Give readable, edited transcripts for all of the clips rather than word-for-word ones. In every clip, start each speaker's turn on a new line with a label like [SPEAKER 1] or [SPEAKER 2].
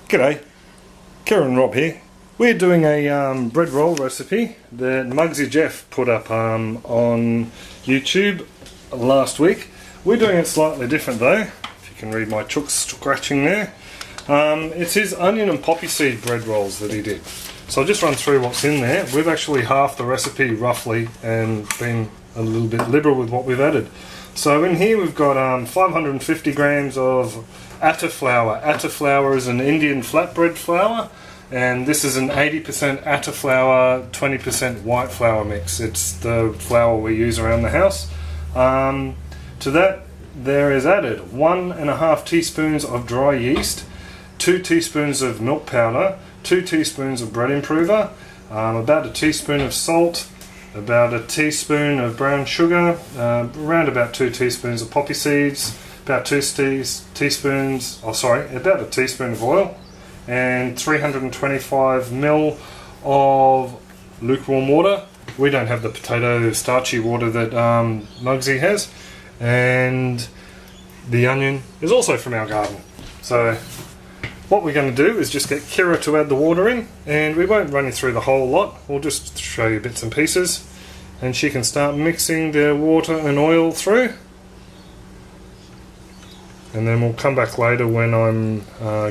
[SPEAKER 1] G'day, Karen and Rob here. We're doing a bread roll recipe that Muggsy Jeff put up on YouTube last week. We're doing it slightly different though, if you can read my chooks scratching there. It's his onion and poppy seed bread rolls that he did. So I'll just run through what's in there. We've actually halved the recipe roughly and been a little bit liberal with what we've added. So in here we've got 550 grams of atta flour. Atta flour is an Indian flatbread flour, and this is an 80% atta flour, 20% white flour mix. It's the flour we use around the house. To that there is added 1.5 teaspoons of dry yeast, 2 teaspoons of milk powder, 2 teaspoons of bread improver, about a teaspoon of salt, about a teaspoon of brown sugar, around about 2 teaspoons of poppy seeds, about about a teaspoon of oil, and 325 ml of lukewarm water. We don't have the potato starchy water that Muggsy has, and the onion is also from our garden. So what we're going to do is just get Kira to add the water in, and we won't run you through the whole lot, we'll just show you bits and pieces, and she can start mixing the water and oil through, and then we'll come back later when I'm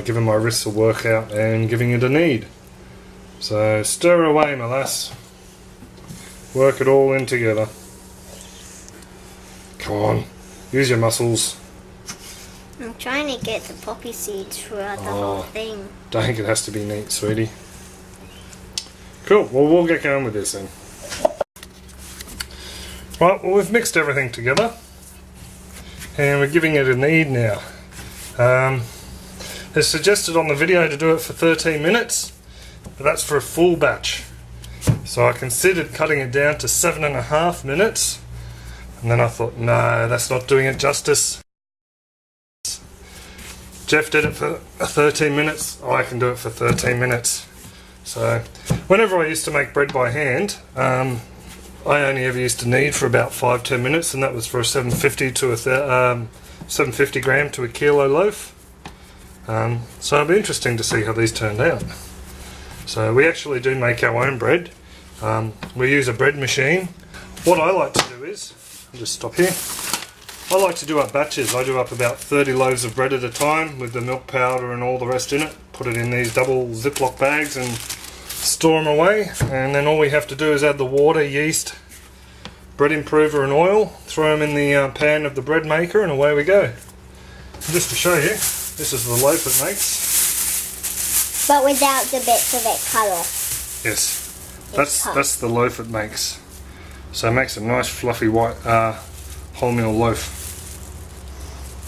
[SPEAKER 1] giving my wrists a workout and giving it a knead. So stir away, my lass, work it all in together. Come on, use your muscles.
[SPEAKER 2] I'm trying to get the poppy seeds throughout the whole thing.
[SPEAKER 1] Don't think it has to be neat, sweetie. Cool, well we'll get going with this then. Right, well we've mixed everything together and we're giving it a knead now. It's suggested on the video to do it for 13 minutes, but that's for a full batch. So I considered cutting it down to 7.5 minutes, and then I thought, no, that's not doing it justice. Jeff did it for 13 minutes, I can do it for 13 minutes. So whenever I used to make bread by hand, I only ever used to knead for about 5-10 minutes, and that was for a 750 gram to a kilo loaf. So it'll be interesting to see how these turned out. So we actually do make our own bread. We use a bread machine. What I like to do is, I'll just stop here. I like to do up batches. I do up about 30 loaves of bread at a time with the milk powder and all the rest in it. Put it in these double Ziploc bags and store them away, and then all we have to do is add the water, yeast, bread improver and oil, throw them in the pan of the bread maker, and away we go. And just to show you, this is the loaf it makes.
[SPEAKER 2] But without the bits of it cut off.
[SPEAKER 1] Yes, that's the loaf it makes. So it makes a nice fluffy white wholemeal loaf.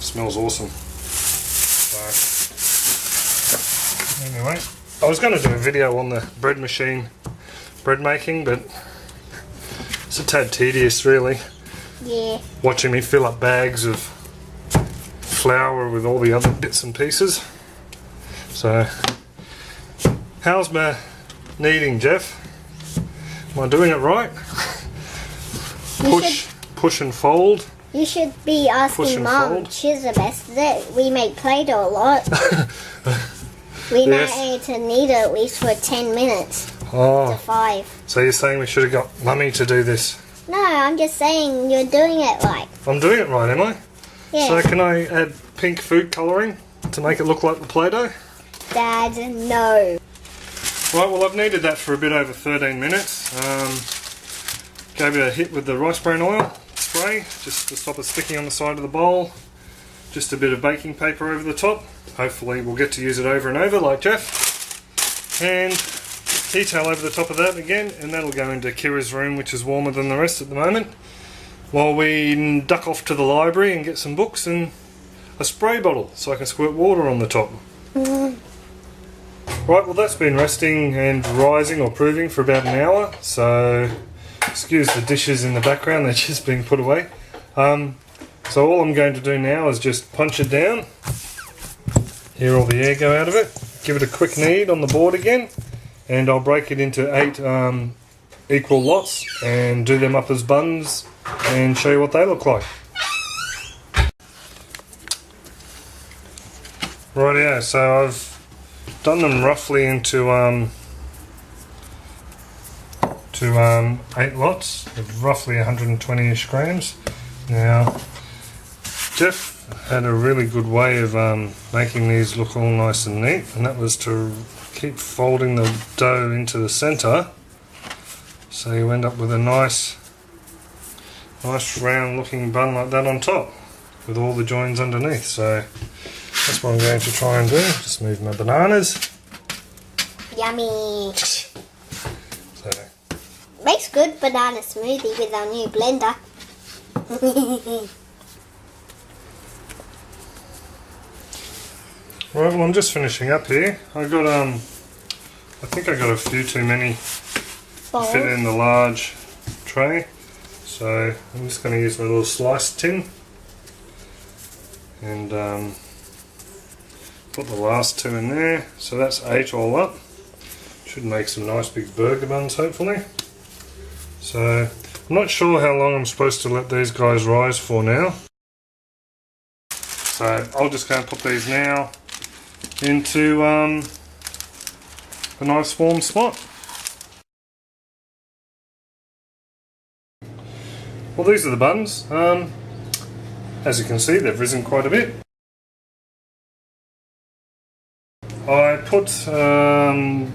[SPEAKER 1] Smells awesome. So anyway, I was going to do a video on the bread machine bread making, but it's a tad tedious really.
[SPEAKER 2] Yeah.
[SPEAKER 1] Watching me fill up bags of flour with all the other bits and pieces. So how's my kneading, Jeff? Am I doing it right? Push and fold.
[SPEAKER 2] You should be asking Mom. She's the best at it. We make Play-Doh a lot. We might need to knead it at least for 10 minutes to 5.
[SPEAKER 1] So you're saying we should have got Mummy to do this?
[SPEAKER 2] No, I'm just saying you're doing it right.
[SPEAKER 1] I'm doing it right, am I?
[SPEAKER 2] Yeah.
[SPEAKER 1] So can I add pink food colouring to make it look like the Play-Doh?
[SPEAKER 2] Dad, no.
[SPEAKER 1] Right, well I've kneaded that for a bit over 13 minutes. Gave it a hit with the rice bran oil spray just to stop it sticking on the side of the bowl. Just a bit of baking paper over the top. Hopefully we'll get to use it over and over like Jeff. And tea towel over the top of that again, and that'll go into Kira's room, which is warmer than the rest at the moment, while we duck off to the library and get some books and a spray bottle so I can squirt water on the top. Right, well that's been resting and rising or proving for about an hour, so excuse the dishes in the background, they're just being put away. So all I'm going to do now is just punch it down, hear all the air go out of it, give it a quick knead on the board again, and I'll break it into 8 equal lots and do them up as buns and show you what they look like. Rightio, so I've done them roughly into 8 lots of roughly 120-ish grams. Now, Jeff had a really good way of making these look all nice and neat, and that was to keep folding the dough into the center, so you end up with a nice round looking bun like that on top with all the joins underneath. So that's what I'm going to try and do. Just move my bananas.
[SPEAKER 2] Yummy.
[SPEAKER 1] So
[SPEAKER 2] makes good banana smoothie with our new blender.
[SPEAKER 1] Right, well, I'm just finishing up here. I think I got a few too many to fit in the large tray, so I'm just going to use my little slice tin and put the last 2 in there. So that's 8 all up. Should make some nice big burger buns, hopefully. So I'm not sure how long I'm supposed to let these guys rise for now. So I'll just go and put these now into a nice warm spot. Well, these are the buns. As you can see, they've risen quite a bit. I put some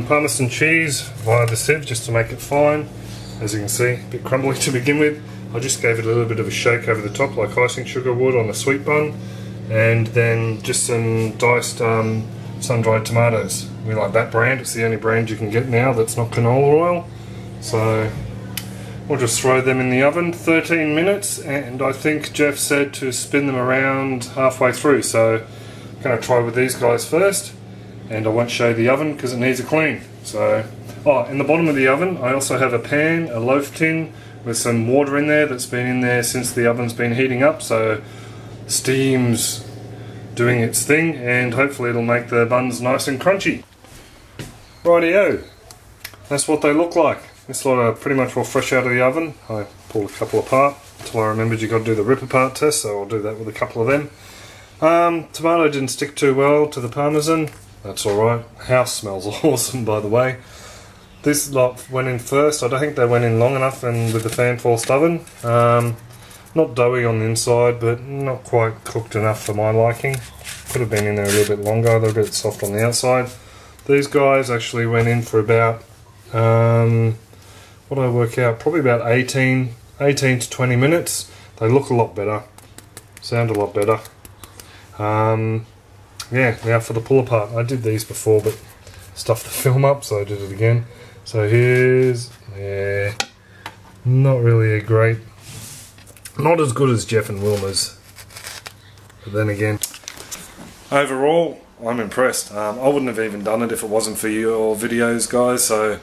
[SPEAKER 1] Parmesan cheese via the sieve just to make it fine. As you can see, a bit crumbly to begin with. I just gave it a little bit of a shake over the top like icing sugar would on a sweet bun. And then just some diced sun-dried tomatoes. We like that brand. It's the only brand you can get now that's not canola oil. So we'll just throw them in the oven 13 minutes, and I think Jeff said to spin them around halfway through. So I'm going to try with these guys first, and I won't show you the oven because it needs a clean. So, in the bottom of the oven I also have a pan, a loaf tin with some water in there that's been in there since the oven's been heating up. So steam's doing its thing, and hopefully it'll make the buns nice and crunchy. Rightio, that's what they look like. This lot are pretty much all fresh out of the oven. I pulled a couple apart until I remembered you got to do the rip apart test, so I'll do that with a couple of them. Tomato didn't stick too well to the Parmesan. That's alright. House smells awesome, by the way. This lot went in first. I don't think they went in long enough and with the fan forced oven. Not doughy on the inside, but not quite cooked enough for my liking. Could have been in there a little bit longer, they're a bit soft on the outside. These guys actually went in for about, what do I work out? Probably about 18 to 20 minutes. They look a lot better, sound a lot better. Yeah, now for the pull apart. I did these before, but stuffed the film up, so I did it again. So here's, yeah, not really a great, not as good as Jeff and Wilma's, but then again, overall I'm impressed. I wouldn't have even done it if it wasn't for your videos, guys, so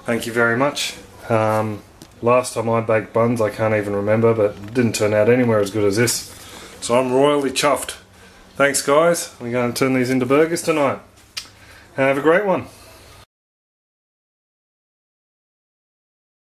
[SPEAKER 1] thank you very much. Last time I baked buns I can't even remember, but it didn't turn out anywhere as good as this, so I'm royally chuffed. Thanks guys, we're going to turn these into burgers tonight. Have a great one.